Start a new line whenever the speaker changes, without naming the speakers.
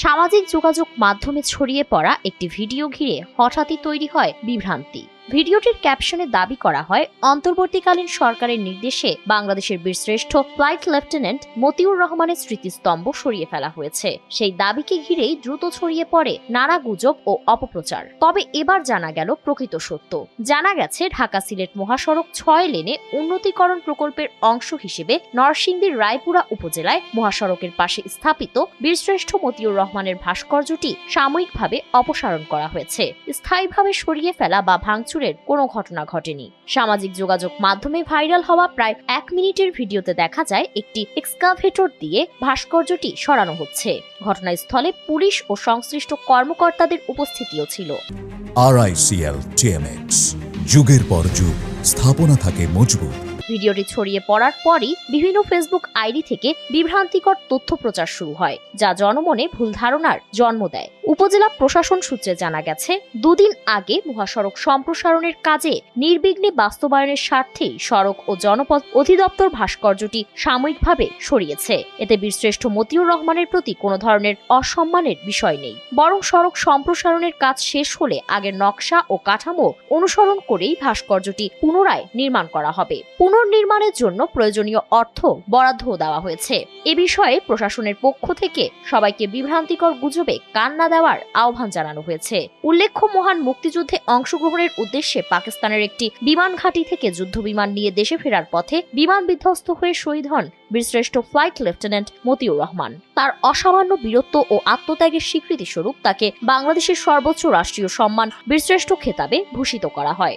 সামাজিক যোগাযোগ মাধ্যমে ছড়িয়ে পড়া একটি ভিডিও ঘিরে হঠাৎই তৈরি হয় বিভ্রান্তি। ভিডিওটির ক্যাপশনে দাবি করা হয়, অন্তর্বর্তীকালীন সরকারের নির্দেশে বাংলাদেশের বীরশ্রেষ্ঠ ফ্লাইট লেফটেন্যান্ট মতিউর রহমানের স্মৃতিস্তম্ভ সরিয়ে ফেলা হয়েছে। সেই দাবিকে ঘিরেই দ্রুত ছড়িয়ে পড়ে নানা গুজব ও অপপ্রচার। তবে এবার জানা গেল প্রকৃত সত্য। জানা গেছে, ঢাকা সিলেট মহাসড়ক ৬ লেনে উন্নতিকরণ প্রকল্পের অংশ হিসেবে নরসিংদীর রায়পুরা উপজেলায় মহাসড়কের পাশে স্থাপিত বীরশ্রেষ্ঠ মতিউর রহমানের ভাস্কর্যটি সাময়িকভাবে অপসারণ করা হয়েছে। স্থায়ীভাবে সরিয়ে ফেলা বা ভাঙচুরের কোনো ঘটনা ঘটেনি। সামাজিক যোগাযোগ মাধ্যমে ভাইরাল হওয়া প্রায় ১ মিনিটের ভিডিওতে দেখা যায় একটি এক্সকাভেটর দিয়ে ভাস্কর্যটি সরানো হচ্ছে। ঘটনাস্থলে পুলিশ ও সংশ্লিষ্ট কর্মকর্তাদের উপস্থিতিও ছিল।
RICL TMX, যুগের পর যুগ স্থাপনা থাকে মজবুত।
ভিডিওটি ছড়িয়ে পড়ার পরই বিভিন্ন ফেসবুক আইডি থেকে বিভ্রান্তিকর তথ্য প্রচার শুরু হয়, যা জনমনে ভুল ধারণার জন্ম দেয়। উপজেলা প্রশাসন সূত্রে জানা গেছে, দুদিন আগে মহাসড়ক সম্প্রসারণের কাজে নির্বিঘ্নে বাস্তবায়নের স্বার্থেই সড়ক ও জনপথ অধিদপ্তর ভাস্কর্যটি সাময়িকভাবে সরিয়েছে। এতে বীরশ্রেষ্ঠ মতিউর রহমানের প্রতি কোনো ধরনের অসম্মানের বিষয় নেই, বরং সড়ক সম্প্রসারণের কাজ শেষ হলে আগের নকশা ও কাঠামো অনুসরণ করেই ভাস্কর্যটি পুনরায় নির্মাণ করা হবে। পুনর্নির্মাণের জন্য প্রয়োজনীয় অর্থ বরাদ্দও দেওয়া হয়েছে। এ বিষয়ে প্রশাসনের পক্ষ থেকে সবাইকে বিভ্রান্তিকর গুজবে কান না দেওয়ার আহ্বান জানানো হয়েছে। উল্লেখ্য, মহান মুক্তিযুদ্ধে অংশগ্রহণের উদ্দেশ্যে পাকিস্তানের একটি বিমান ঘাঁটি থেকে যুদ্ধবিমান নিয়ে দেশে ফেরার পথে বিমান বিধ্বস্ত হয়ে শহীদ হন বীরশ্রেষ্ঠ ফ্লাইট লেফটেন্যান্ট মতিউর রহমান। তার অসামান্য বীরত্ব ও আত্মত্যাগের স্বীকৃতি স্বরূপ তাকে বাংলাদেশের সর্বোচ্চ রাষ্ট্রীয় সম্মান বীরশ্রেষ্ঠ খেতাবে ভূষিত করা হয়।